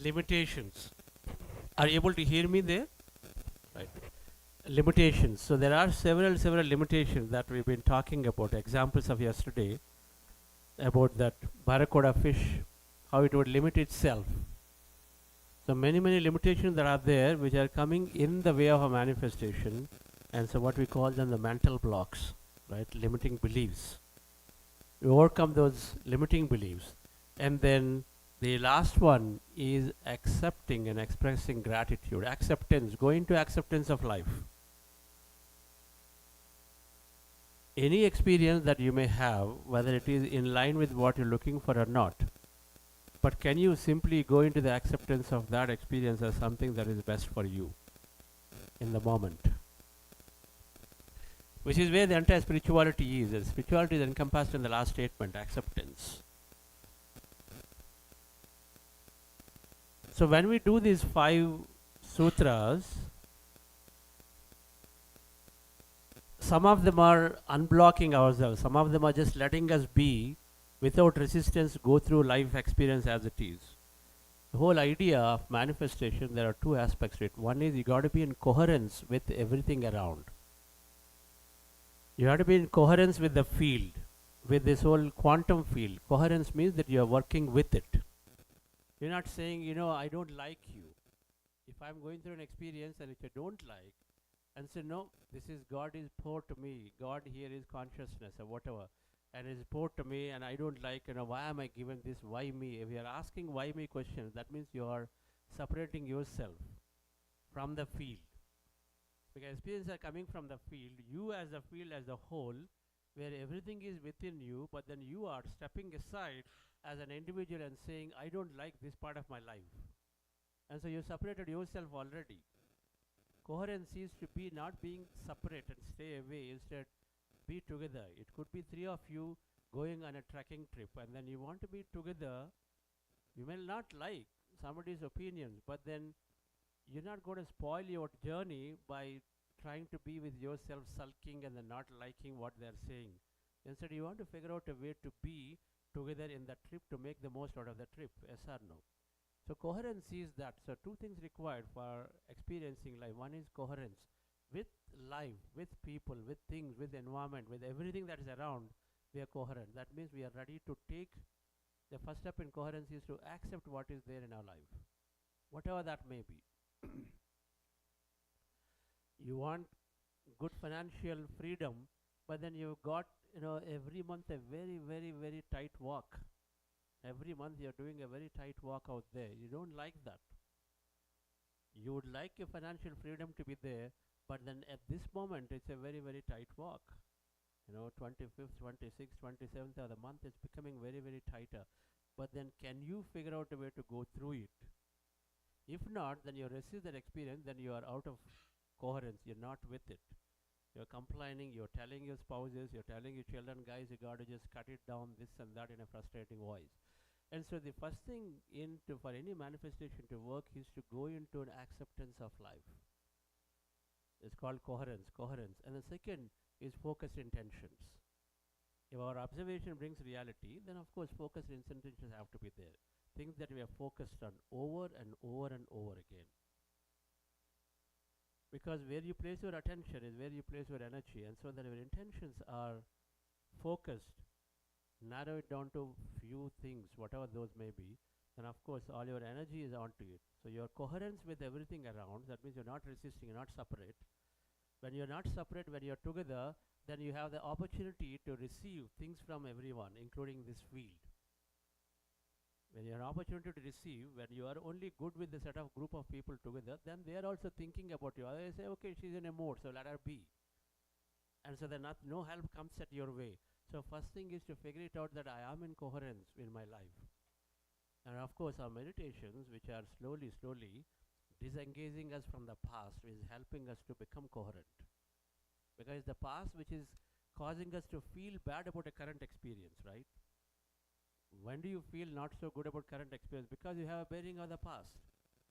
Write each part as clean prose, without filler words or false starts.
limitations. Are you able to hear me there? Right. Limitations. So there are several limitations that we've been talking about. Examples of yesterday about that barracuda fish, how it would limit itself. So many limitations that are there which are coming in the way of a manifestation, and so what we call them the mental blocks, right? Limiting beliefs. We overcome those limiting beliefs, and then the last one is accepting and expressing gratitude. Acceptance, going to acceptance of life. Any experience that you may have, whether it is in line with what you're looking for or not, but can you simply go into the acceptance of that experience as something that is best for you in the moment? Which is where the entire spirituality is. And spirituality is encompassed in the last statement, acceptance. So when we do these 5 sutras, some of them are unblocking ourselves, some of them are just letting us be without resistance, go through life experience as it is. The whole idea of manifestation, there are 2 aspects to it. One is you got to be in coherence with everything around. You have to be in coherence with the field, with this whole quantum field. Coherence means that you are working with it. You're not saying, I don't like you. If I'm going through an experience and if I don't like, and say, no, this is God is poured to me. God here is consciousness or whatever. And is poured to me and I don't like, why am I given this? Why me? If you are asking why me questions, that means you are separating yourself from the field. Because experiences are coming from the field, you as a field as a whole, where everything is within you, but then you are stepping aside as an individual and saying, I don't like this part of my life. And so you separated yourself already. Coherence is to be not being separate and stay away, instead be together. It could be 3 of you going on a trekking trip and then you want to be together. You may not like somebody's opinions, but then you're not going to spoil your journey by trying to be with yourself sulking and then not liking what they're saying. Instead, you want to figure out a way to be together in that trip to make the most out of the trip, yes or no? So coherence is that. So 2 things required for experiencing life. One is coherence with life, with people, with things, with environment, with everything that is around. We are coherent. That means we are ready to take the first step in coherence is to accept what is there in our life, whatever that may be. You want good financial freedom, but then you've got every month a very tight walk. Every month you're doing a very tight walk out there. You don't like that. You would like your financial freedom to be there, but then at this moment it's a very tight walk. 25th, 26th, 27th of the month it's becoming very tighter. But then can you figure out a way to go through it? If not, then you resist that experience, then you are out of coherence. You're not with it. You're complaining, you're telling your spouses, you're telling your children, guys, you got to just cut it down, this and that in a frustrating voice. And so the first thing for any manifestation to work is to go into an acceptance of life. It's called coherence. And the second is focused intentions. If our observation brings reality, then of course focused intentions have to be there. Things that we are focused on over and over again. Because where you place your attention is where you place your energy, and so that your intentions are focused, narrow it down to few things, whatever those may be, then of course all your energy is onto it. So your coherence with everything around, that means you're not resisting, you're not separate. When you're not separate, when you're together, then you have the opportunity to receive things from everyone, including this field. When you have an opportunity to receive, when you are only good with the set of group of people together, then they are also thinking about you. They say, okay, she's in a mood, so let her be. And so then no help comes at your way. So first thing is to figure it out that I am in coherence in my life. And of course our meditations, which are slowly disengaging us from the past, is helping us to become coherent. Because the past which is causing us to feel bad about a current experience, right? When do you feel not so good about current experience? Because you have a bearing of the past.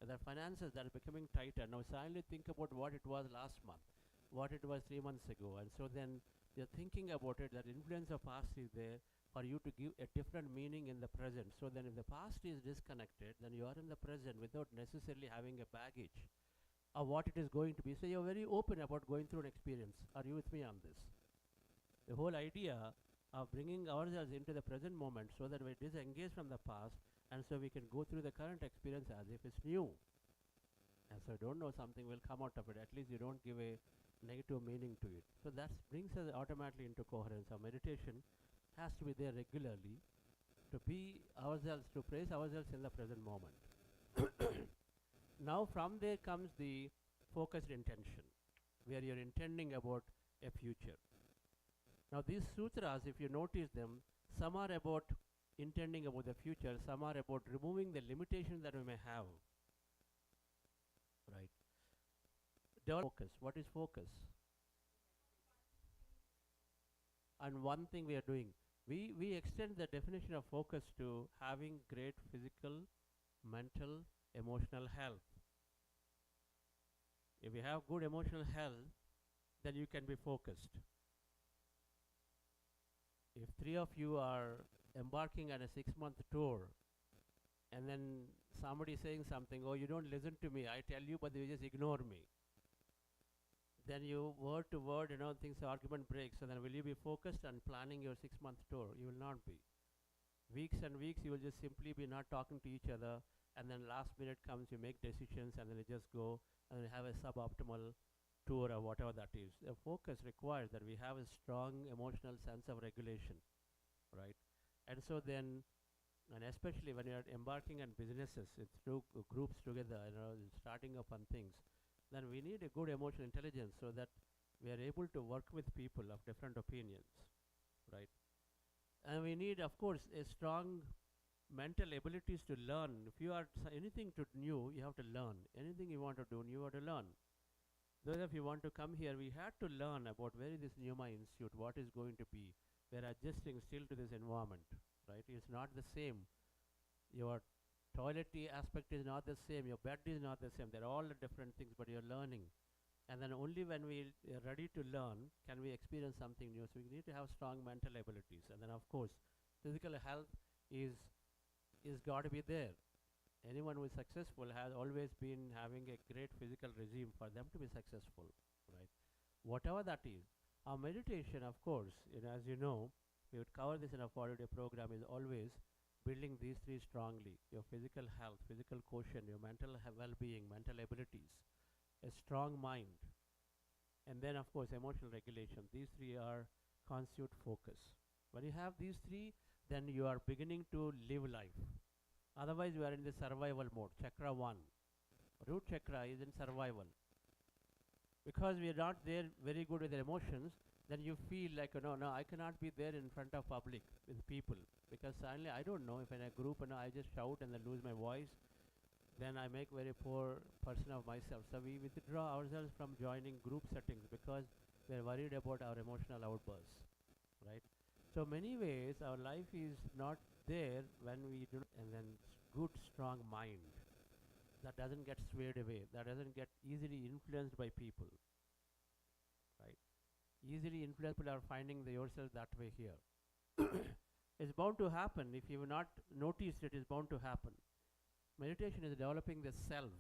The finances that are becoming tighter. Now suddenly think about what it was last month, what it was 3 months ago. And so then you're thinking about it, that influence of past is there. for you to give a different meaning in the present. So then if the past is disconnected, then you are in the present without necessarily having a baggage of what it is going to be. So you're very open about going through an experience. Are you with me on this? The whole idea of bringing ourselves into the present moment so that we disengage from the past and so we can go through the current experience as if it's new. And so don't know something will come out of it. At least you don't give a negative meaning to it. So that brings us automatically into coherence. Our meditation has to be there regularly to be ourselves, to place ourselves in the present moment. Now from there comes the focused intention, where you're intending about a future. Now these sutras, if you notice them, some are about intending about the future, some are about removing the limitations that we may have. Right. Focus. What is focus? And one thing we are doing, we extend the definition of focus to having great physical, mental, emotional health. If you have good emotional health, then you can be focused. If 3 of you are embarking on a 6-month tour, and then somebody saying something, oh, you don't listen to me, I tell you, but you just ignore me. Then you word to word, things argument breaks. So then will you be focused on planning your 6-month tour? You will not be. Weeks and weeks, you will just simply be not talking to each other, and then last minute comes, you make decisions, and then you just go and you have a suboptimal tour or whatever that is. The focus requires that we have a strong emotional sense of regulation, right? And so then, and especially when you're embarking on businesses, it's through groups together, starting up on things, then we need a good emotional intelligence so that we are able to work with people of different opinions, right? And we need, of course, a strong mental abilities to learn. If you are anything to new, you have to learn. Anything you want to do, you have to learn. Those of you want to come here, we had to learn about where is this Newma Institute, what is going to be. We're adjusting still to this environment, right? It's not the same. Your toilet aspect is not the same. Your bed is not the same. They're all the different things, but you're learning. And then only when we are ready to learn can we experience something new. So we need to have strong mental abilities. And then, of course, physical health is got to be there. Anyone who is successful has always been having a great physical regime for them to be successful, right? Whatever that is. Our meditation, of course, as you know, we would cover this in a 40-day program, is always building these three strongly. Your physical health, physical quotient, your mental well-being, mental abilities, a strong mind, and then, of course, emotional regulation. These three are constitute focus. When you have these three, then you are beginning to live life. Otherwise, you are in the survival mode. Chakra 1. Root chakra is in survival. Because we are not there very good with the emotions, then you feel like, no, I cannot be there in front of public with people. Because suddenly, I don't know, if in a group, I just shout and then lose my voice, then I make very poor person of myself. So we withdraw ourselves from joining group settings because we are worried about our emotional outbursts, right? So many ways, our life is not there when we do, and then good, strong mind that doesn't get swayed away, that doesn't get easily influenced by people, right? Easily influenced people are finding yourself that way here. It's bound to happen. If you have not noticed it, it's bound to happen. Meditation is developing the self.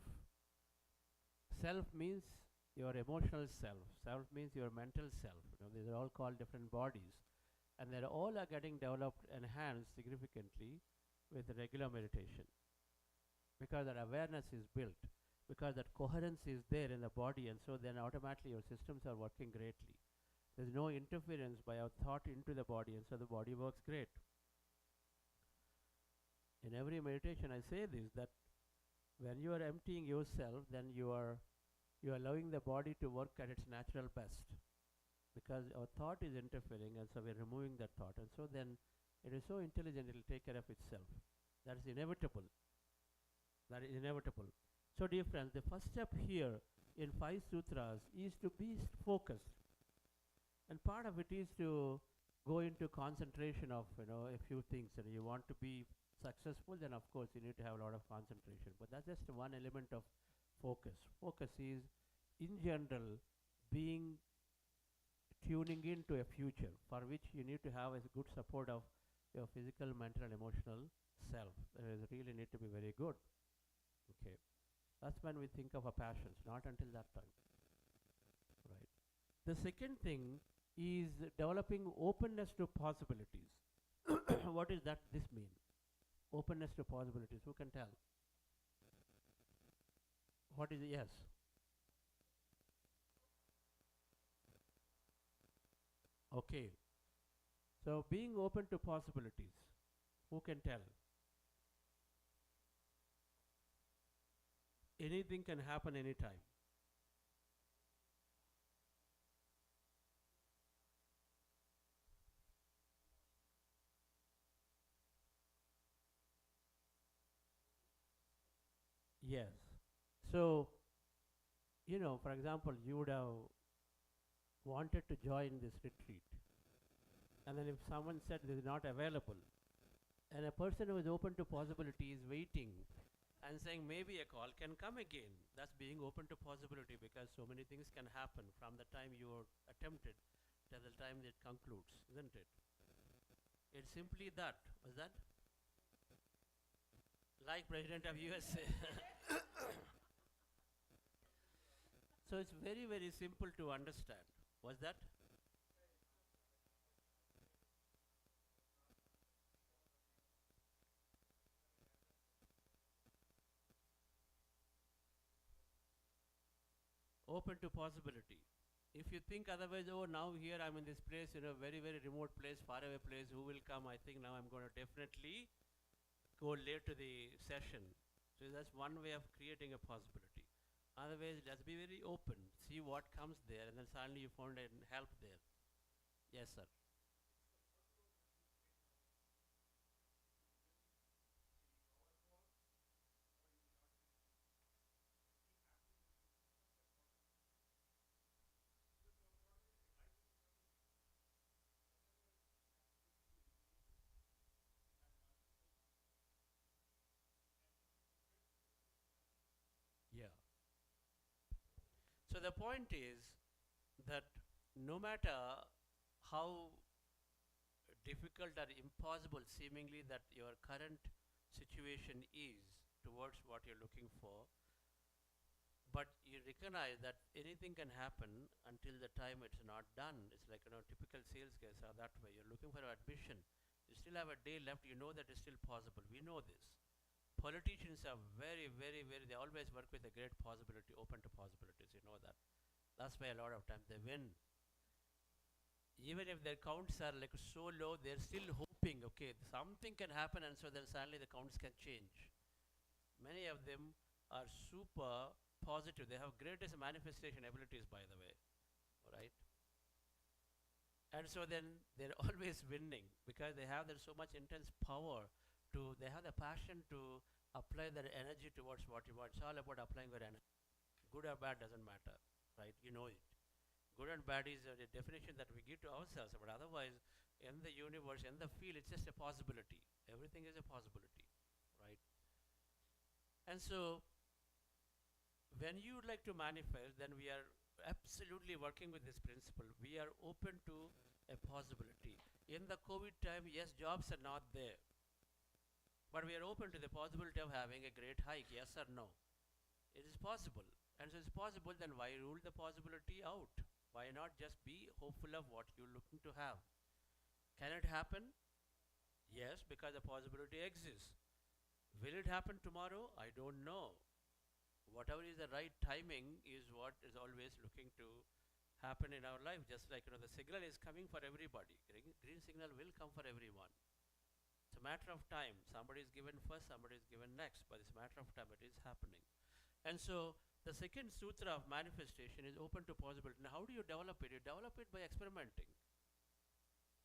Self means your emotional self. Self means your mental self. These are all called different bodies. And they all are getting developed, enhanced significantly with regular meditation. Because that awareness is built. Because that coherence is there in the body, and so then automatically your systems are working greatly. There's no interference by our thought into the body, and so the body works great. In every meditation I say this, that when you are emptying yourself, then you are allowing the body to work at its natural best. Because our thought is interfering, and so we're removing that thought. And so then it is so intelligent, it will take care of itself. That is inevitable. That is inevitable. So dear friends, the first step here in 5 sutras is to be focused. And part of it is to go into concentration of, a few things. And you want to be successful, then of course you need to have a lot of concentration. But that's just one element of focus. Focus is, in general, tuning into a future for which you need to have a good support of your physical, mental, and emotional self. That is really need to be very good. Okay, that's when we think of our passions. Not until that time, right? The second thing is developing openness to possibilities. What is that? This mean openness to possibilities. Who can tell? What is it? Yes. Okay. So being open to possibilities. Who can tell? Anything can happen anytime. Yes. So, for example, you would have wanted to join this retreat, and then if someone said this is not available, and a person who is open to possibility is waiting and saying maybe a call can come again. That's being open to possibility, because so many things can happen from the time you attempted till the time it concludes, isn't it? It's simply that. Was that? Like President of USA. So it's very, very simple to understand. Was that? Open to possibility. If you think otherwise, oh, now here I'm in this place, very, very remote place, far away place, who will come? I think now I'm going to definitely go late to the session. So that's one way of creating a possibility. Otherwise, just be very open, see what comes there, and then suddenly you found help there. Yes, sir. Yeah. So the point is that no matter how difficult or impossible seemingly that your current situation is towards what you're looking for, but you recognize that anything can happen until the time it's not done. It's like, typical sales guys are that way. You're looking for admission, you still have a day left, you know that it's still possible. We know this. Politicians are very, very, very, they always work with a great possibility, open to possibilities, you know that. That's why a lot of times they win. Even if their counts are like so low, they're still hoping, okay, something can happen, and so then suddenly the counts can change. Many of them are super positive. They have greatest manifestation abilities, by the way, right? And so then they're always winning because they have their so much intense power to, they have the passion to apply their energy towards what you want. It's all about applying your energy. Good or bad doesn't matter, right? You know it. Good and bad is a definition that we give to ourselves, but otherwise, in the universe, in the field, it's just a possibility. Everything is a possibility, right? And so, when you would like to manifest, then we are absolutely working with this principle. We are open to a possibility. In the COVID time, yes, jobs are not there, but we are open to the possibility of having a great hike, yes or no. It is possible. And so it's possible, then why rule the possibility out? Why not just be hopeful of what you're looking to have? Can it happen? Yes, because the possibility exists. Will it happen tomorrow? I don't know. Whatever is the right timing is what is always looking to happen in our life. Just like, the signal is coming for everybody. Green signal will come for everyone. It's a matter of time. Somebody is given first, somebody is given next, but it's a matter of time. It is happening. And so the second sutra of manifestation is open to possibility. Now, how do you develop it? You develop it by experimenting.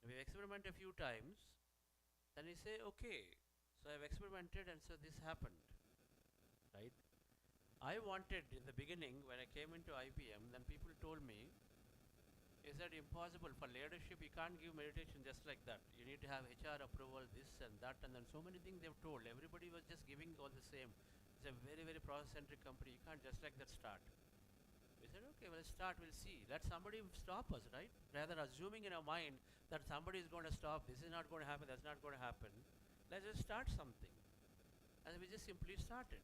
We experiment a few times, then you say, okay, so I've experimented, and so this happened, right? I wanted in the beginning when I came into IBM, then people told me, is that impossible for leadership? You can't give meditation just like that. You need to have HR approval, this and that, and then so many things they've told. Everybody was just giving all the same. It's a very, very process-centric company. You can't just like that start. We said, okay, well, let's start, we'll see. Let somebody stop us, right? Rather assuming in our mind that somebody is going to stop, this is not going to happen, that's not going to happen. Let's just start something. And we just simply started.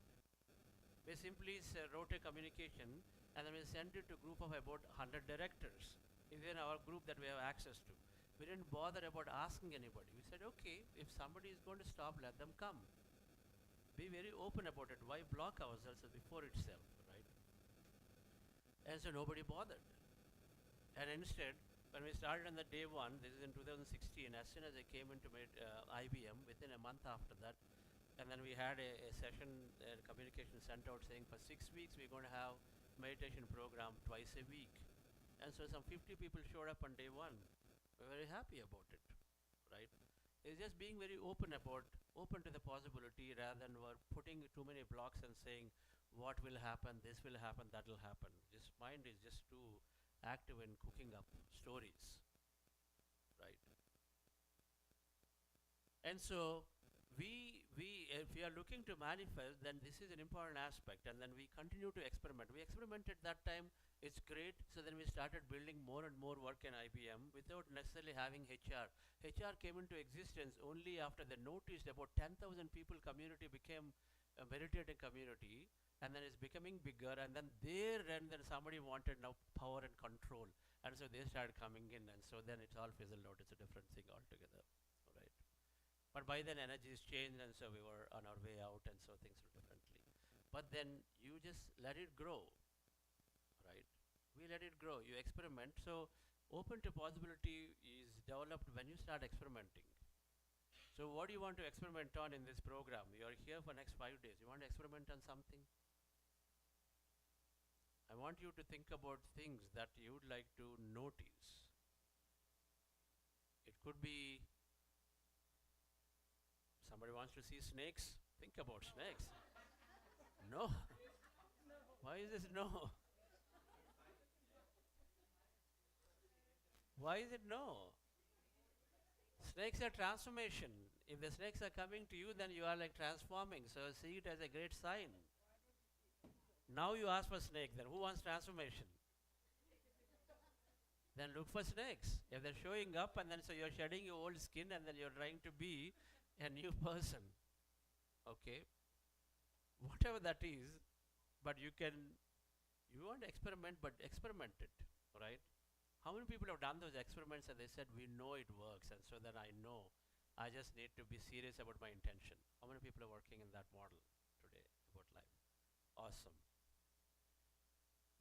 We simply wrote a communication and then we sent it to a group of about 100 directors within our group that we have access to. We didn't bother about asking anybody. We said, okay, if somebody is going to stop, let them come. Be very open about it. Why block ourselves before itself, right? And so nobody bothered. And instead, when we started on the day one, this is in 2016, as soon as I came into IBM, within a month after that, and then we had a session, communication sent out saying for 6 weeks we're going to have meditation program twice a week. And so some 50 people showed up on day one. We're very happy about it, right? It's just being very open to the possibility rather than we're putting too many blocks and saying what will happen, this will happen, that will happen. Just mind is just too active in cooking up stories, right? And so if we are looking to manifest, then this is an important aspect, and then we continue to experiment. We experimented that time, it's great, so then we started building more and more work in IBM without necessarily having HR. HR came into existence only after they noticed about 10,000 people community became a meditating community, and then it's becoming bigger, and then somebody wanted now power and control, and so they started coming in, and so then it's all fizzled out. It's a different thing altogether, right? But by then energies changed, and so we were on our way out, and so things were differently. But then you just let it grow, right? We let it grow. You experiment. So open to possibility is developed when you start experimenting. So what do you want to experiment on in this program? You are here for next 5 days. You want to experiment on something? I want you to think about things that you would like to notice. It could be somebody wants to see snakes. Think about snakes. No. Why is this no? Why is it no? Snakes are transformation. If the snakes are coming to you, then you are like transforming. So see it as a great sign. Now you ask for snake, then who wants transformation? Then look for snakes. If they're showing up, and then so you're shedding your old skin, and then you're trying to be a new person. Okay? Whatever that is, but you want to experiment, but experiment it, right? How many people have done those experiments and they said, we know it works, and so then I know I just need to be serious about my intention? How many people are working in that model today about life? Awesome.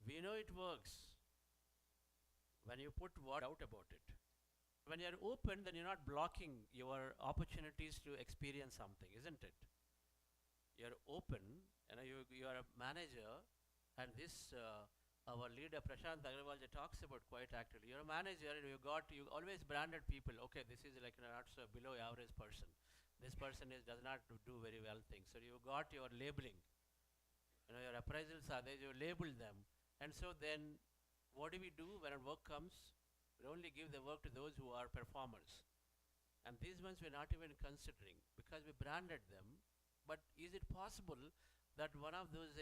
We know it works when you put doubt about it. When you're open, then you're not blocking your opportunities to experience something, isn't it? You're open, and you are a manager, and this our leader Prashant Agrawal talks about quite actively. You're a manager, and you always branded people. Okay, this is like not so below average person. This person does not do very well things. So you got your labeling. Your appraisals are there. You label them, and so then, what do we do when work comes? We only give the work to those who are performers, and these ones we're not even considering because we branded them. But is it possible that one of those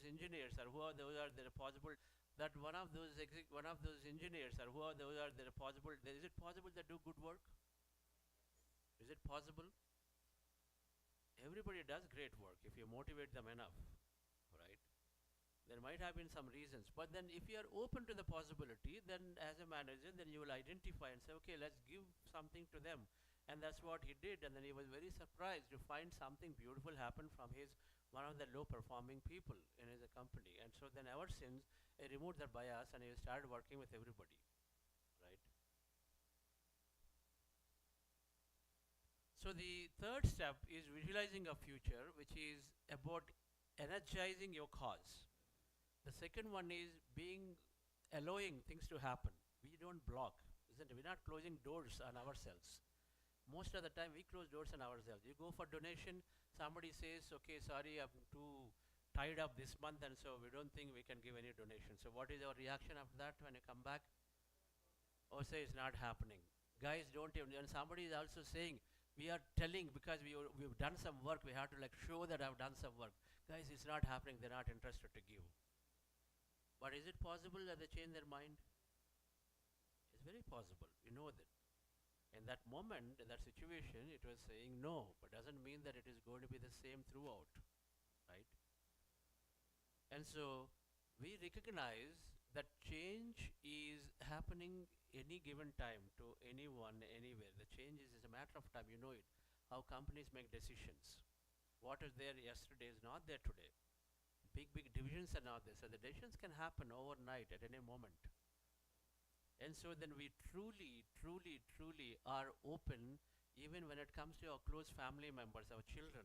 engineers or who are those are there possible that one of those engineers or who are those are there possible? Is it possible they do good work? Is it possible? Everybody does great work if you motivate them enough, right? There might have been some reasons, but then if you are open to the possibility, then as a manager, then you will identify and say, okay, let's give something to them. And that's what he did, and then he was very surprised to find something beautiful happen from one of the low performing people in his company. And so then ever since, he removed that bias and he started working with everybody, right? So the third step is visualizing a future, which is about energizing your cause. The second one is allowing things to happen. We don't block, isn't it? We're not closing doors on ourselves. Most of the time we close doors on ourselves. You go for donation, somebody says, okay, sorry, I'm too tied up this month, and so we don't think we can give any donation. So what is your reaction after that when you come back? Oh, say it's not happening. Guys, don't even, and somebody is also saying, we are telling because we've done some work, we have to show that I've done some work. Guys, it's not happening, they're not interested to give. But is it possible that they change their mind? It's very possible. You know that. In that moment, in that situation, it was saying no, but doesn't mean that it is going to be the same throughout, right? And so we recognize that change is happening any given time to anyone, anywhere. The change is a matter of time. You know it. How companies make decisions. What is there yesterday is not there today. Big divisions are not there. So the decisions can happen overnight at any moment. And so then we truly are open even when it comes to our close family members, our children,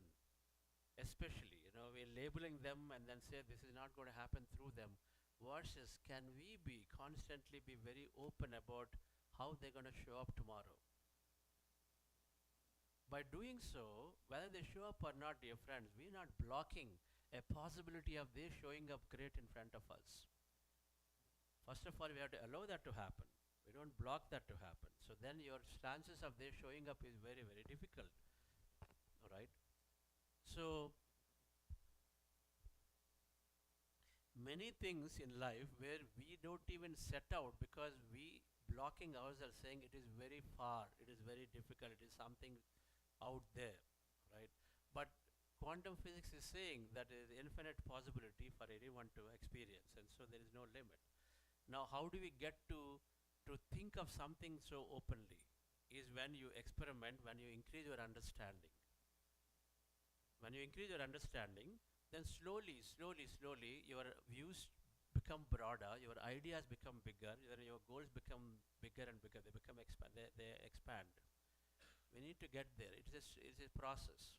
especially. We're labeling them and then say this is not going to happen through them. Versus, can we be constantly be very open about how they're going to show up tomorrow? By doing so, whether they show up or not, dear friends, we're not blocking a possibility of they showing up great in front of us. First of all, we have to allow that to happen. We don't block that to happen. So then your chances of their showing up is very difficult. All right. So many things in life where we don't even set out because we blocking ourselves, saying it is very far, it is very difficult, it is something out there, right? But quantum physics is saying that there is infinite possibility for anyone to experience, and so there is no limit. Now, how do we get to think of something so openly? Is when you experiment, when you increase your understanding. When you increase your understanding, then slowly, your views become broader, your ideas become bigger, your goals become bigger and bigger. They become expand. They expand. We need to get there. It's a process.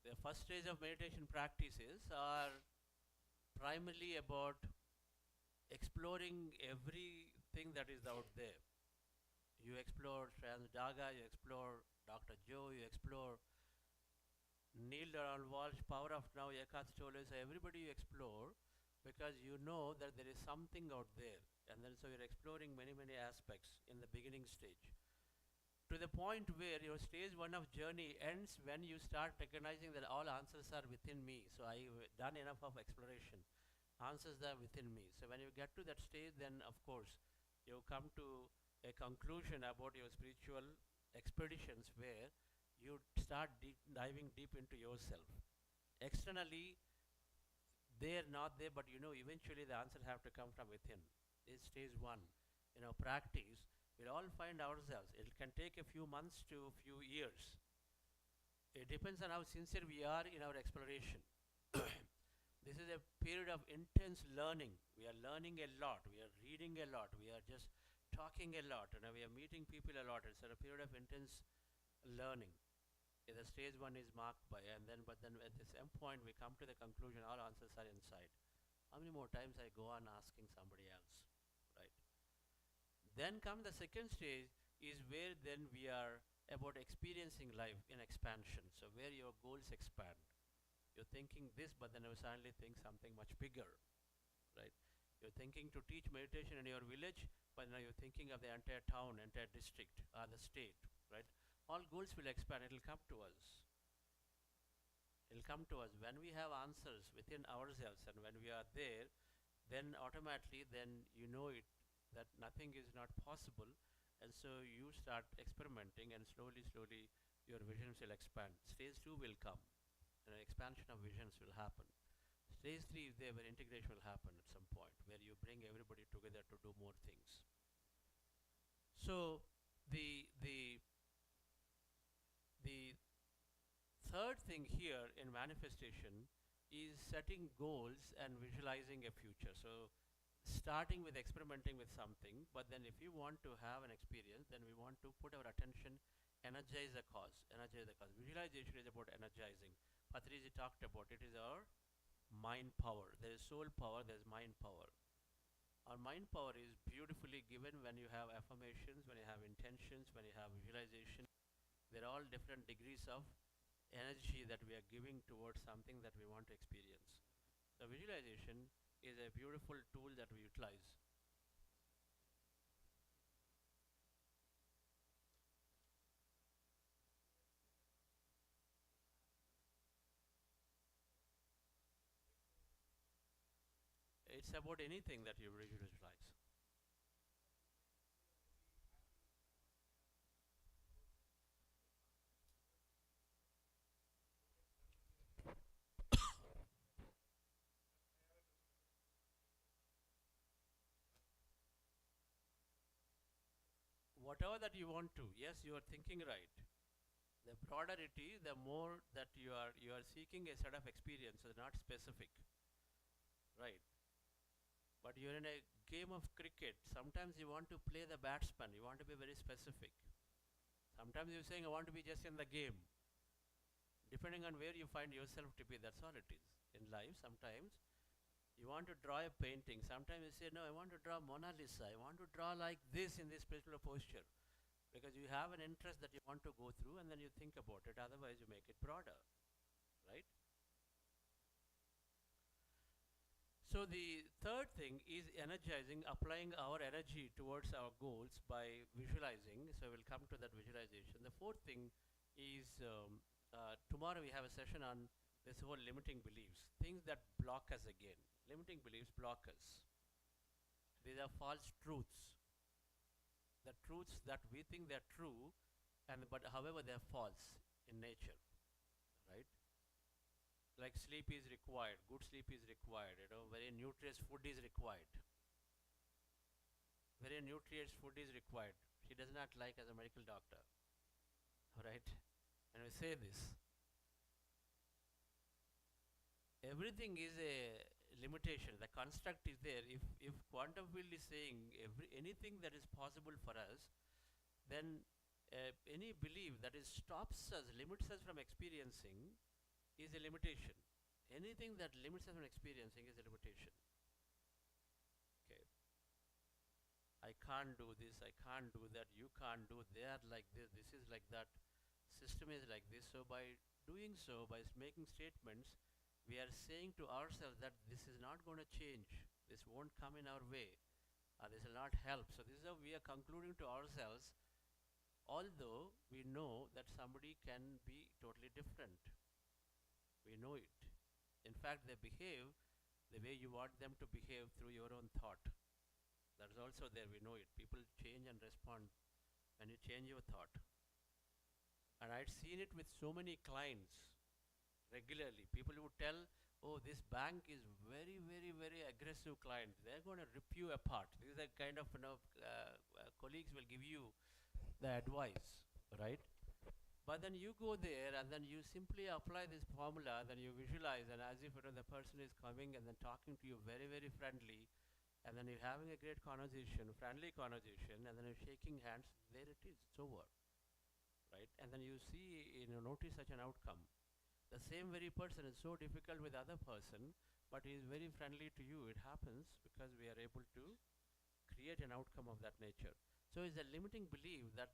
The first stage of meditation practices are primarily about exploring everything that is out there. You explore Shreyans Daga, you explore Dr. Joe, you explore Neil Donald Walsh, Power of Now, Eckhart Tolle, so everybody you explore because you know that there is something out there. And then so you're exploring many aspects in the beginning stage. To the point where your stage one of journey ends when you start recognizing that all answers are within me. So I've done enough of exploration. Answers are within me. So when you get to that stage, then of course you come to a conclusion about your spiritual expeditions where you start diving deep into yourself. Externally, they're not there, but eventually the answers have to come from within. It's stage one. Practice. We'll all find ourselves. It can take a few months to a few years. It depends on how sincere we are in our exploration. This is a period of intense learning. We are learning a lot. We are reading a lot. We are just talking a lot. We are meeting people a lot. It's a period of intense learning. The stage one is marked by, but then at the same point we come to the conclusion all answers are inside. How many more times I go on asking somebody else, right? Then come the second stage is where then we are about experiencing life in expansion. So where your goals expand. You're thinking this, but then you suddenly think something much bigger, right? You're thinking to teach meditation in your village, but now you're thinking of the entire town, entire district, the state, right? All goals will expand. It will come to us. It will come to us when we have answers within ourselves, and when we are there, then automatically, then you know it that nothing is not possible, and so you start experimenting, and slowly, your visions will expand. Stage two will come, and an expansion of visions will happen. Stage three is there where integration will happen at some point, where you bring everybody together to do more things. So the third thing here in manifestation is setting goals and visualizing a future. So starting with experimenting with something, but then if you want to have an experience, then we want to put our attention, energize the cause. Visualization is about energizing. Patriji talked about it is our mind power. There is soul power, there is mind power. Our mind power is beautifully given when you have affirmations, when you have intentions, when you have visualization. They're all different degrees of energy that we are giving towards something that we want to experience. The visualization is a beautiful tool that we utilize. It's about anything that you visualize. Whatever that you want to, yes, you are thinking right. The broader it is, the more that you are seeking a set of experiences, not specific, right? But you're in a game of cricket. Sometimes you want to play the batsman. You want to be very specific. Sometimes you're saying, I want to be just in the game. Depending on where you find yourself to be, that's all it is. In life, sometimes you want to draw a painting. Sometimes you say, no, I want to draw Mona Lisa. I want to draw like this in this particular posture. Because you have an interest that you want to go through and then you think about it. Otherwise, you make it broader, right? So the third thing is energizing, applying our energy towards our goals by visualizing. So we'll come to that visualization. The fourth thing is tomorrow we have a session on this whole limiting beliefs, things that block us again. Limiting beliefs block us. These are false truths. The truths that we think they're true, and but however they're false in nature, right? Like sleep is required, good sleep is required, very nutritious food is required. Very nutritious food is required. She does not like as a medical doctor. Alright? And we say this. Everything is a limitation. The construct is there. If quantum field is saying anything that is possible for us, then any belief that is stops us, limits us from experiencing is a limitation. Anything that limits us from experiencing is a limitation. Okay. I can't do this, I can't do that, you can't do, they are like this is like that, system is like this. So by doing so, by making statements, we are saying to ourselves that this is not going to change, this won't come in our way, this will not help. So this is how we are concluding to ourselves, although we know that somebody can be totally different. We know it. In fact, they behave the way you want them to behave through your own thought. That is also there, we know it. People change and respond when you change your thought. And I'd seen it with so many clients regularly. People would tell, oh, this bank is very, very, very aggressive client. They're going to rip you apart. This is the kind of, colleagues will give you the advice, right? But then you go there and then you simply apply this formula, then you visualize, and as if the person is coming and then talking to you very, very friendly, and then you're having a great conversation, friendly conversation, and then you're shaking hands, there it is, it's over, right? And then you see, notice such an outcome. The same very person is so difficult with other person, but he is very friendly to you. It happens because we are able to create an outcome of that nature. So it's a limiting belief that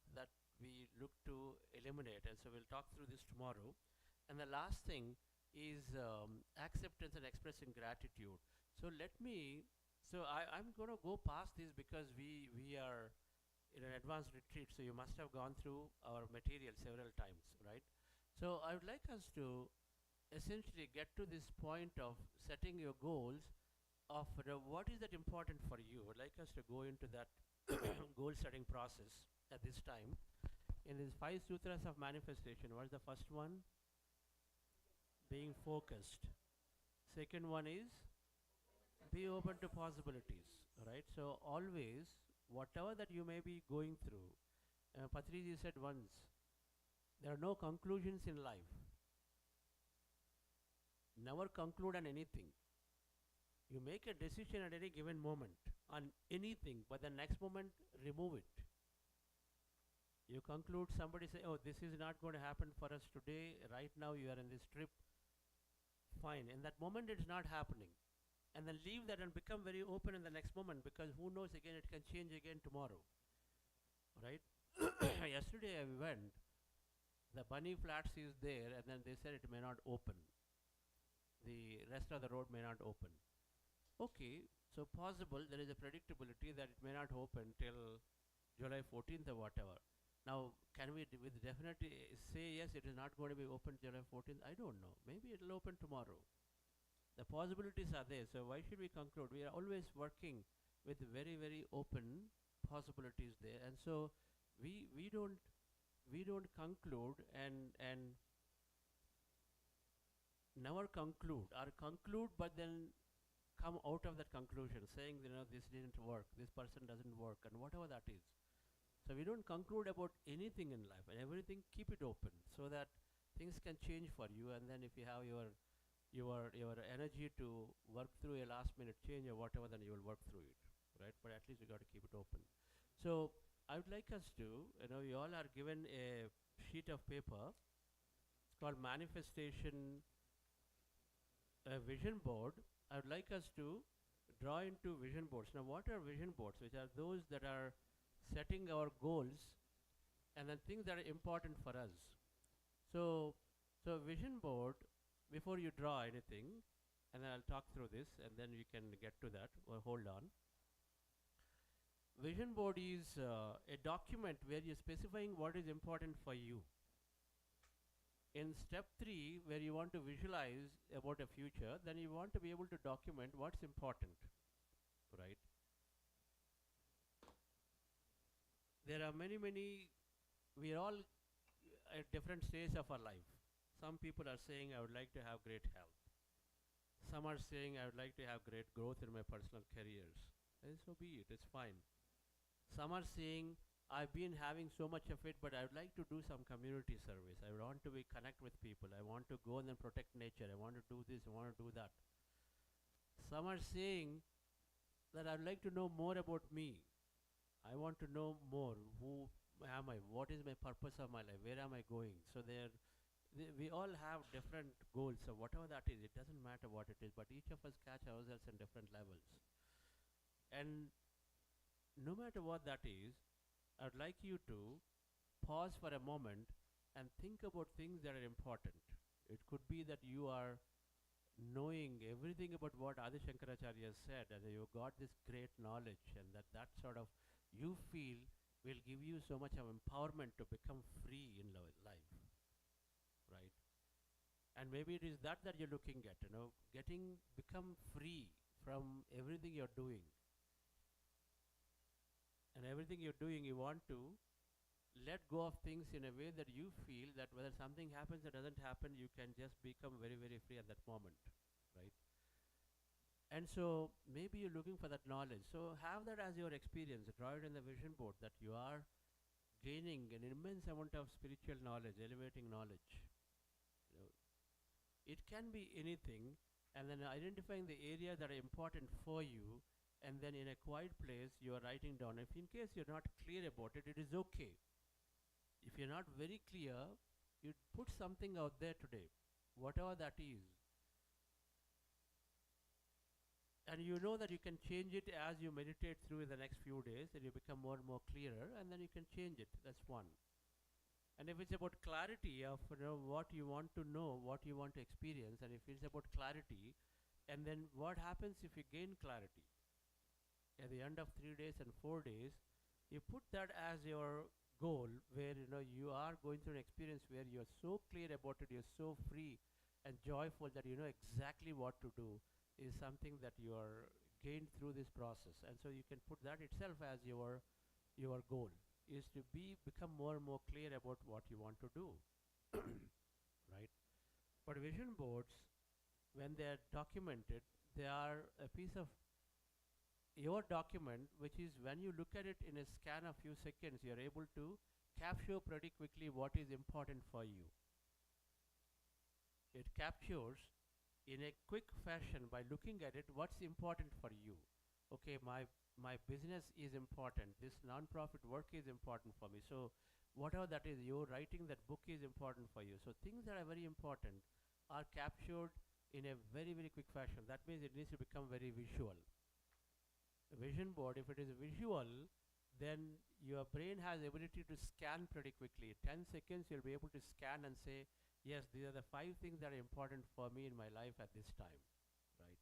we look to eliminate, and so we'll talk through this tomorrow. And the last thing is acceptance and expressing gratitude. So I'm going to go past this because we are in an advanced retreat, so you must have gone through our material several times, right? So I would like us to essentially get to this point of setting your goals of what is that important for you. I'd like us to go into that goal setting process at this time. In these 5 sutras of manifestation, what is the first one? Being focused. Second one is be open to possibilities, right? So always, whatever that you may be going through, Patriji said once, there are no conclusions in life. Never conclude on anything. You make a decision at any given moment on anything, but the next moment remove it. You conclude, somebody say, oh, this is not going to happen for us today, right now you are in this trip, fine. In that moment it's not happening. And then leave that and become very open in the next moment, because who knows, again it can change again tomorrow, right? Yesterday I went, the Bunny Flats is there, and then they said it may not open. The rest of the road may not open. Okay, so possible, there is a predictability that it may not open till July 14th or whatever. Now, can we with definitely say yes, it is not going to be open July 14th? I don't know. Maybe it will open tomorrow. The possibilities are there. So why should we conclude? We are always working with very, very open possibilities there. And so we don't conclude and never conclude or conclude but then come out of that conclusion saying, this didn't work, this person doesn't work, and whatever that is. So we don't conclude about anything in life, and everything keep it open so that things can change for you. And then if you have your energy to work through a last minute change or whatever, then you will work through it, right? But at least you got to keep it open. So I would like us to, you all are given a sheet of paper. It's called manifestation vision board. I would like us to draw into vision boards. Now, what are vision boards? Which are those that are setting our goals and then things that are important for us. So vision board, before you draw anything, and then I'll talk through this and then we can get to that, or hold on. Vision board is a document where you're specifying what is important for you. In step 3, where you want to visualize about a future, then you want to be able to document what's important, right? There are many, we are all at different stages of our life. Some people are saying, I would like to have great health. Some are saying, I would like to have great growth in my personal careers. And so be it, it's fine. Some are saying, I've been having so much of it, but I would like to do some community service. I want to connect with people. I want to go and then protect nature. I want to do this, I want to do that. Some are saying that I'd like to know more about me. I want to know more. Who am I? What is my purpose of my life? Where am I going? So we all have different goals. So whatever that is, it doesn't matter what it is, but each of us catch ourselves in different levels. And no matter what that is, I would like you to pause for a moment and think about things that are important. It could be that you are knowing everything about what Adi Shankaracharya said, and you got this great knowledge, and that sort of you feel will give you so much of empowerment to become free in life, right? And maybe it is that you're looking at, become free from everything you're doing. And everything you're doing, you want to let go of things in a way that you feel that whether something happens or doesn't happen, you can just become very, very free at that moment, right? And so maybe you're looking for that knowledge. So have that as your experience. Draw it in the vision board that you are gaining an immense amount of spiritual knowledge, elevating knowledge. It can be anything, and then identifying the areas that are important for you, and then in a quiet place you are writing down. If in case you're not clear about it, it is okay. If you're not very clear, you put something out there today, whatever that is. And you know that you can change it as you meditate through in the next few days, and you become more and more clearer, and then you can change it. That's one. And if it's about clarity of what you want to know, what you want to experience, and if it's about clarity, and then what happens if you gain clarity? At the end of 3 days and 4 days, you put that as your goal, where you are going through an experience where you're so clear about it, you're so free and joyful that you know exactly what to do, is something that you are gained through this process. And so you can put that itself as your goal, is to become more and more clear about what you want to do. Right? But vision boards, when they are documented, they are a piece of your document, which is when you look at it in a scan of few seconds, you are able to capture pretty quickly what is important for you. It captures in a quick fashion by looking at it what's important for you. Okay, my business is important, this non-profit work is important for me, so whatever that is, you're writing that book is important for you. So things that are very important are captured in a very, very quick fashion. That means it needs to become very visual. A vision board, if it is visual, then your brain has the ability to scan pretty quickly. 10 seconds you'll be able to scan and say, yes, these are the 5 things that are important for me in my life at this time, right?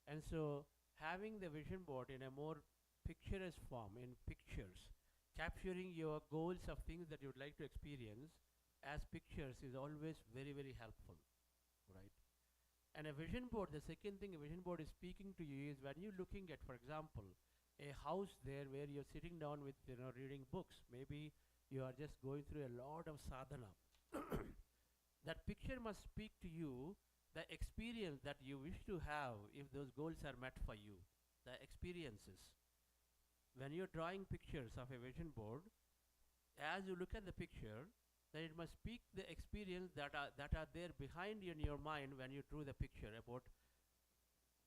And so having the vision board in a more picturesque form, in pictures, capturing your goals of things that you would like to experience as pictures is always very, very helpful, right? And a vision board, the second thing a vision board is speaking to you is when you're looking at, for example, a house there where you're sitting down with, reading books. Maybe you are just going through a lot of sadhana. That picture must speak to you the experience that you wish to have if those goals are met for you. The experiences. When you're drawing pictures of a vision board, as you look at the picture, then it must speak the experience that are there behind you in your mind when you drew the picture about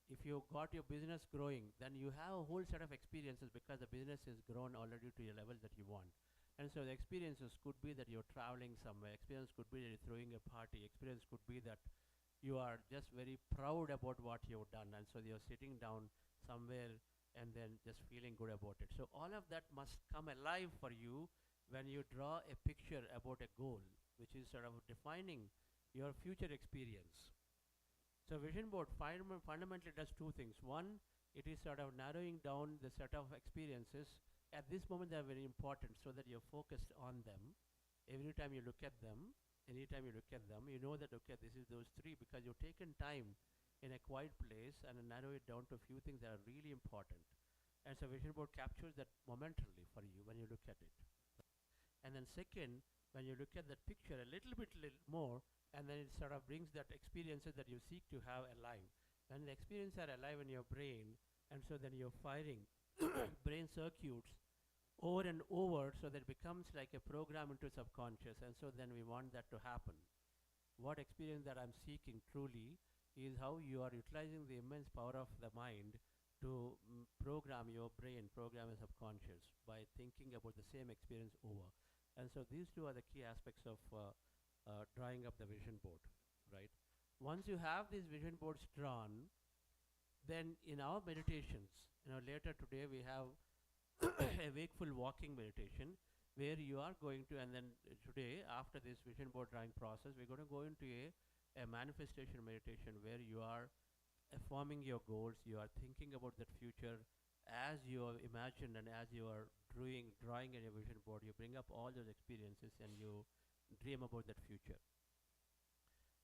if you got your business growing, then you have a whole set of experiences because the business has grown already to a level that you want. And so the experiences could be that you're traveling somewhere, experience could be that you're throwing a party, experience could be that you are just very proud about what you've done, and so you're sitting down somewhere and then just feeling good about it. So all of that must come alive for you when you draw a picture about a goal, which is sort of defining your future experience. So vision board fundamentally does two things. One, it is sort of narrowing down the set of experiences. At this moment, they are very important so that you're focused on them. Every time you look at them, anytime you look at them, you know that, okay, this is those three because you've taken time in a quiet place and narrow it down to a few things that are really important. And so vision board captures that momentarily for you when you look at it. And then second, when you look at that picture a little bit more, and then it sort of brings that experiences that you seek to have alive. When the experiences are alive in your brain, and so then you're firing brain circuits over and over so that it becomes like a program into subconscious, and so then we want that to happen. What experience that I'm seeking truly is how you are utilizing the immense power of the mind to program your brain, program your subconscious by thinking about the same experience over. And so these two are the key aspects of drawing up the vision board, right? Once you have these vision boards drawn, then in our meditations, later today we have a wakeful walking meditation where you are going to, and then today after this vision board drawing process, we're going to go into a manifestation meditation where you are forming your goals, you are thinking about that future as you have imagined, and as you are drawing in your vision board, you bring up all those experiences and you dream about that future.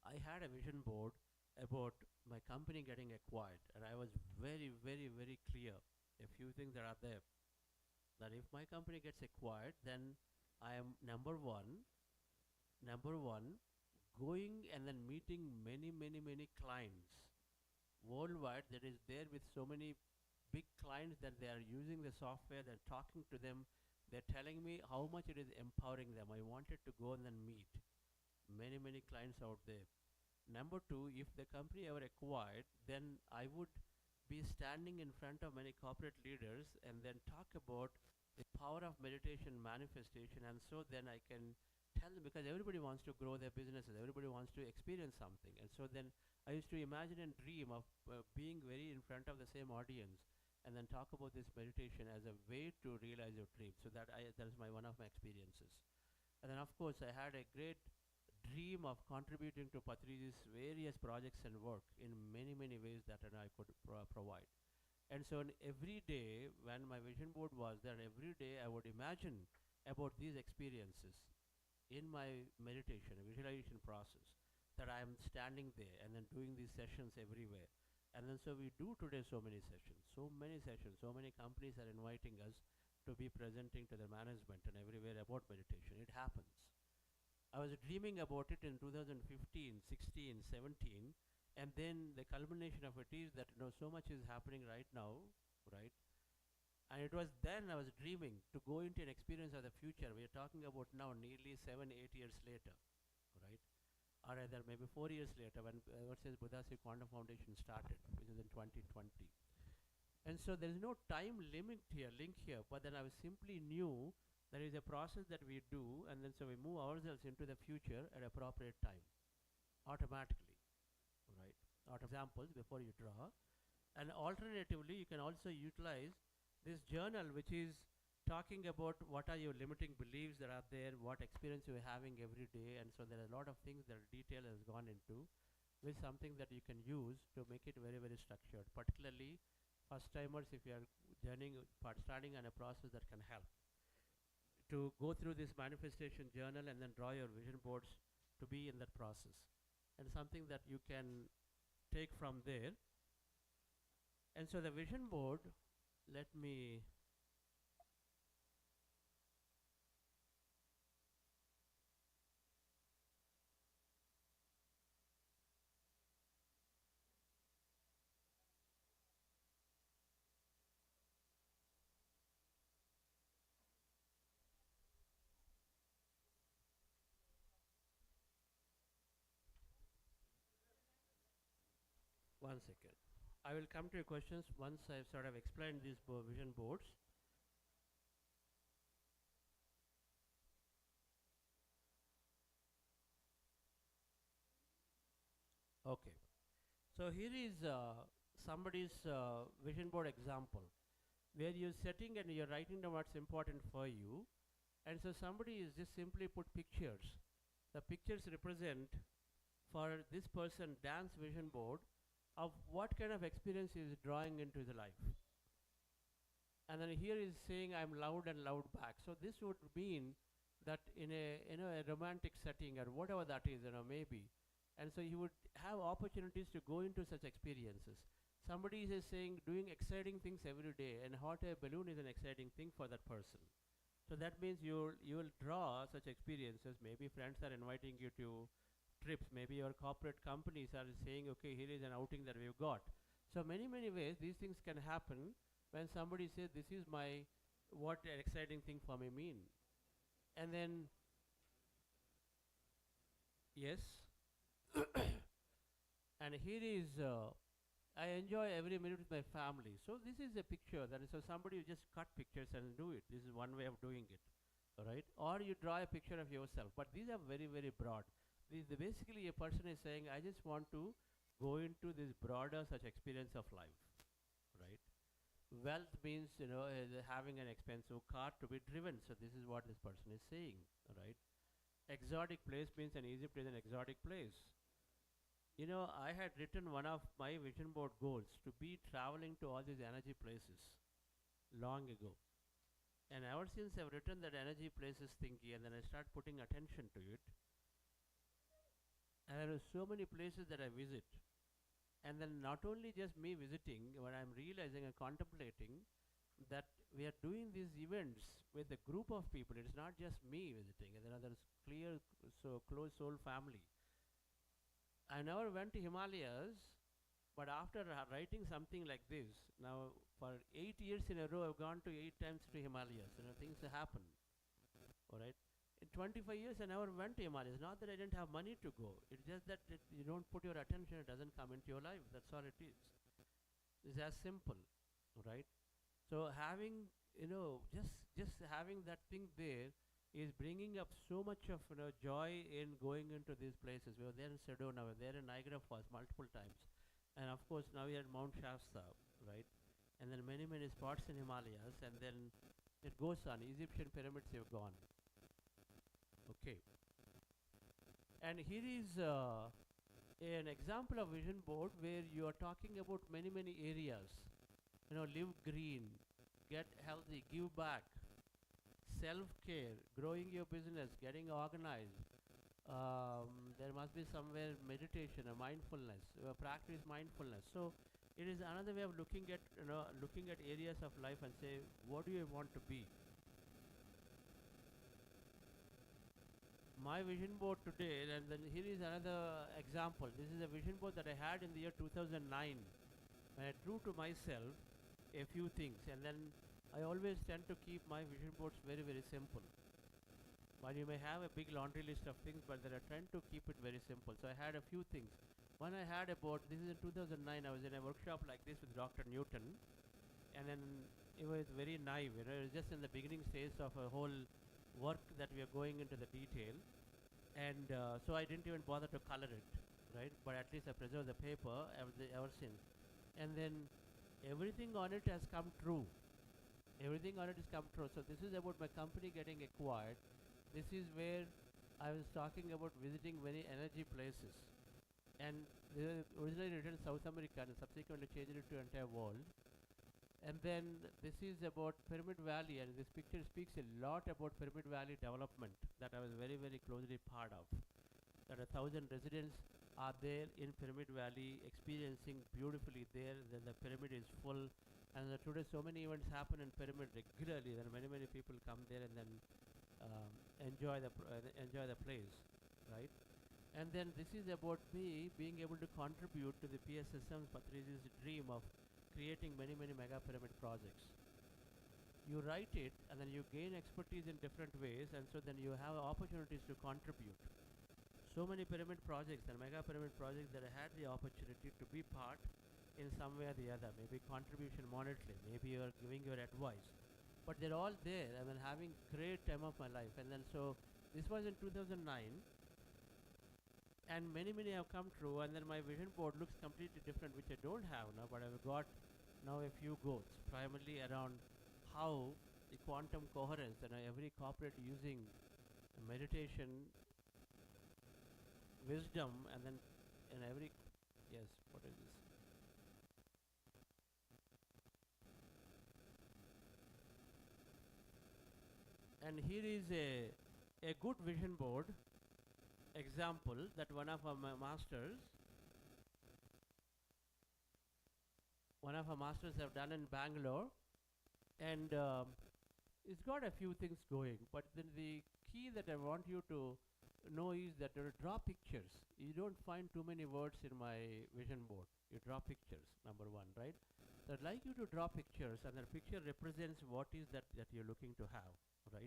I had a vision board about my company getting acquired, and I was very, very, very clear a few things that are there. That if my company gets acquired, then I am number one, going and then meeting many, many, many clients worldwide that is there with so many big clients that they are using the software, they're talking to them, they're telling me how much it is empowering them. I wanted to go and then meet many, many clients out there. Number two, if the company ever acquired, then I would be standing in front of many corporate leaders and then talk about the power of meditation manifestation, and so then I can tell them, because everybody wants to grow their businesses, everybody wants to experience something, and so then I used to imagine and dream of being very in front of the same audience and then talk about this meditation as a way to realize your dream. So that is one of my experiences. And then of course I had a great dream of contributing to Patriji's various projects and work in many, many ways that I could provide. And so every day when my vision board was there, every day I would imagine about these experiences in my meditation, visualization process, that I am standing there and then doing these sessions everywhere. And then so we do today so many sessions, so many companies are inviting us to be presenting to the management and everywhere about meditation. It happens. I was dreaming about it in 2015, 16, 17, and then the culmination of it is that so much is happening right now, right? And it was then I was dreaming to go into an experience of the future. We are talking about now nearly 7, 8 years later, right? Or rather maybe 4 years later when versus Buddhasi Quantum Foundation started, which is in 2020. And so there is no time link here, but then I was simply knew there is a process that we do, and then so we move ourselves into the future at appropriate time, automatically, right? Examples before you draw. And alternatively, you can also utilize this journal, which is talking about what are your limiting beliefs that are there, what experience you're having every day, and so there are a lot of things that detail has gone into, with something that you can use to make it very, very structured, particularly first timers if you are starting on a process that can help to go through this manifestation journal and then draw your vision boards to be in that process, and something that you can take from there. And so the vision board, let me one second. I will come to your questions once I've sort of explained these vision boards. Okay. So here is somebody's vision board example where you're setting and you're writing down what's important for you. And so somebody is just simply put pictures. The pictures represent for this person Dan's vision board of what kind of experience he is drawing into the life. And then here is saying I'm loud and loud back. So this would mean that in a a romantic setting or whatever that is, maybe. And so you would have opportunities to go into such experiences. Somebody is saying doing exciting things every day, and hot air balloon is an exciting thing for that person. So that means you will draw such experiences. Maybe friends are inviting you to trips. Maybe your corporate companies are saying, okay, here is an outing that we've got. So many ways these things can happen when somebody says, this is my, what an exciting thing for me mean. And then, yes. And here is, I enjoy every minute with my family. So this is a picture that is, so somebody will just cut pictures and do it. This is one way of doing it, all right? Or you draw a picture of yourself, but these are very broad. Basically a person is saying, I just want to go into this broader such experience of life, right? Wealth means, having an expensive car to be driven. So this is what this person is saying, right? Exotic place means an Egypt is an exotic place. I had written one of my vision board goals to be traveling to all these energy places long ago. And ever since I've written that energy places thingy, and then I start putting attention to it, and there are so many places that I visit. And then not only just me visiting, but I'm realizing and contemplating that we are doing these events with a group of people. It's not just me visiting, and there's clear, so close soul family. I never went to Himalayas, but after writing something like this, now for 8 years in a row, I've gone to 8 times to Himalayas. Things happen. All right. In 25 years, I never went to Himalayas. Not that I didn't have money to go. It's just that you don't put your attention, it doesn't come into your life. That's all it is. It's as simple, right? So having, just having that thing there is bringing up so much of joy in going into these places. We were there in Sedona, we were there in Niagara Falls multiple times, and of course now we are at Mount Shasta, right? And then many spots in Himalayas, and then it goes on. Egyptian pyramids have gone. Okay. And here is an example of vision board where you are talking about many areas. Live green, get healthy, give back, self-care, growing your business, getting organized. There must be somewhere meditation or mindfulness, practice mindfulness. So it is another way of looking at areas of life and say, what do you want to be? My vision board today, and then here is another example. This is a vision board that I had in the year 2009 when I drew to myself a few things, and then I always tend to keep my vision boards very simple. While you may have a big laundry list of things, but then I tend to keep it very simple. So I had a few things. One I had about, this is in 2009, I was in a workshop like this with Dr. Newton, and then it was very naive, it was just in the beginning stage of a whole work that we are going into the detail, and so I didn't even bother to color it, right? But at least I preserved the paper ever since. And then everything on it has come true. Everything on it has come true. So this is about my company getting acquired. This is where I was talking about visiting many energy places. And originally written South America and subsequently changed it to entire world. And then this is about Pyramid Valley, and this picture speaks a lot about Pyramid Valley development that I was very closely part of. That 1,000 residents are there in Pyramid Valley, experiencing beautifully there. Then the pyramid is full, and today so many events happen in pyramid regularly. Then many people come there and then enjoy the place, right? And then this is about me being able to contribute to the PSSM Patrice's dream of creating many mega pyramid projects. You write it and then you gain expertise in different ways, and so then you have opportunities to contribute. So many pyramid projects and mega pyramid projects that I had the opportunity to be part in some way or the other, maybe contribution monetarily, maybe you're giving your advice, but they're all there and then having great time of my life. And then so this was in 2009, and many have come true, and then my vision board looks completely different, which I don't have now, but I've got now a few goals primarily around how the quantum coherence and every corporate using meditation wisdom, and then in every, yes, what is this, and here is a good vision board example that one of our masters have done in Bangalore, and it's got a few things going, but then the key that I want you to know is that you draw pictures. You don't find too many words in my vision board. You draw pictures, number one, right? So I'd like you to draw pictures, and the picture represents what is that you're looking to have, right?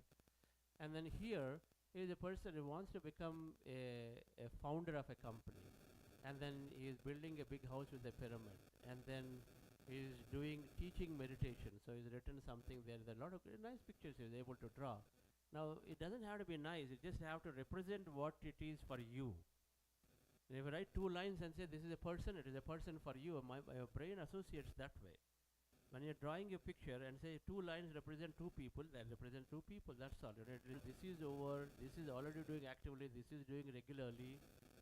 And then here is a person who wants to become a founder of a company, and then he is building a big house with a pyramid, and then he is teaching meditation. So he's written something there. There are a lot of nice pictures he is able to draw. Now it doesn't have to be nice. You just have to represent what it is for you. And if you write two lines and say this is a person, it is a person for you. My brain associates that way. When you're drawing a picture and say two lines represent two people, that represent two people. That's all. This is over. This is already doing actively. This is doing regularly.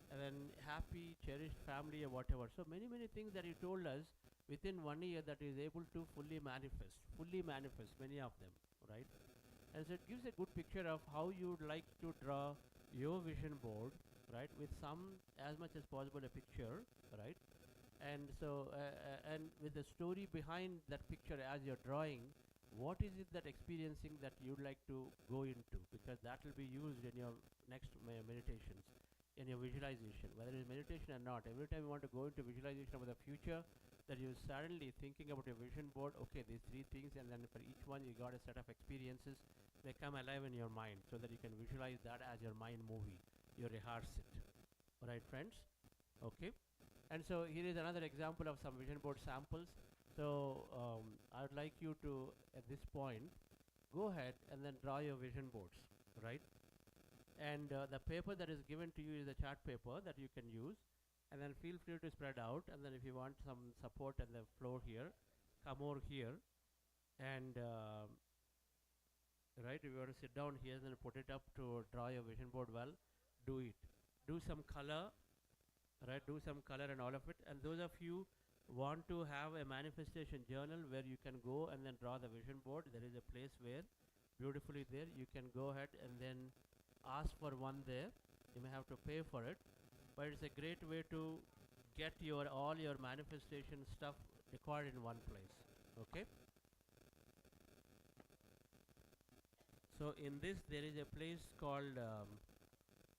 And then happy, cherished family or whatever. So many things that he told us within 1 year that he is able to fully manifest many of them, right? And so it gives a good picture of how you would like to draw your vision board, right, with some as much as possible a picture, right? And so and with the story behind that picture as you're drawing, what is it that experiencing that you'd like to go into, because that will be used in your next meditations, in your visualization, whether it's meditation or not. Every time you want to go into visualization of the future, that you're suddenly thinking about your vision board, okay, these three things, and then for each one you got a set of experiences, they come alive in your mind so that you can visualize that as your mind movie. You rehearse it. Alright, friends? Okay. And so here is another example of some vision board samples. So I would like you to, at this point, go ahead and then draw your vision boards, right? And the paper that is given to you is a chart paper that you can use, and then feel free to spread out, and then if you want some support on the floor here, come over here, and right, if you want to sit down here, then put it up to draw your vision board well, do it. Do some color, right, do some color and all of it. And those of you want to have a manifestation journal where you can go and then draw the vision board, there is a place where beautifully there you can go ahead and then ask for one there. You may have to pay for it, but it's a great way to get all your manifestation stuff recorded in one place. Okay, so in this there is a place called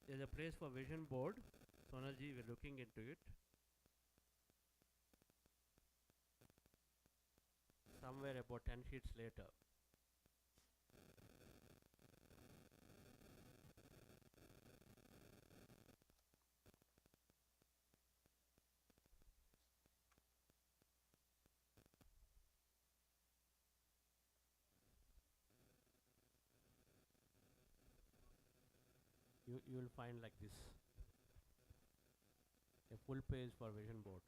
there's a place for vision board. Sonalji, we're looking into it. Somewhere about 10 sheets later. You will find like this, a full page for vision board.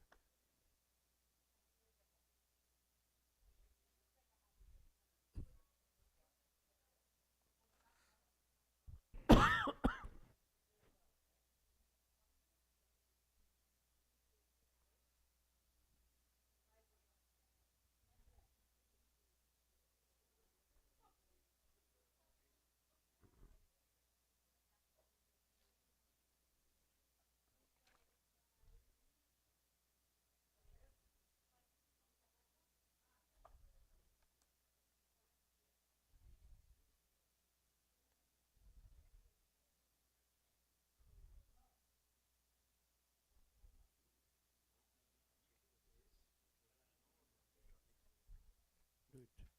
it.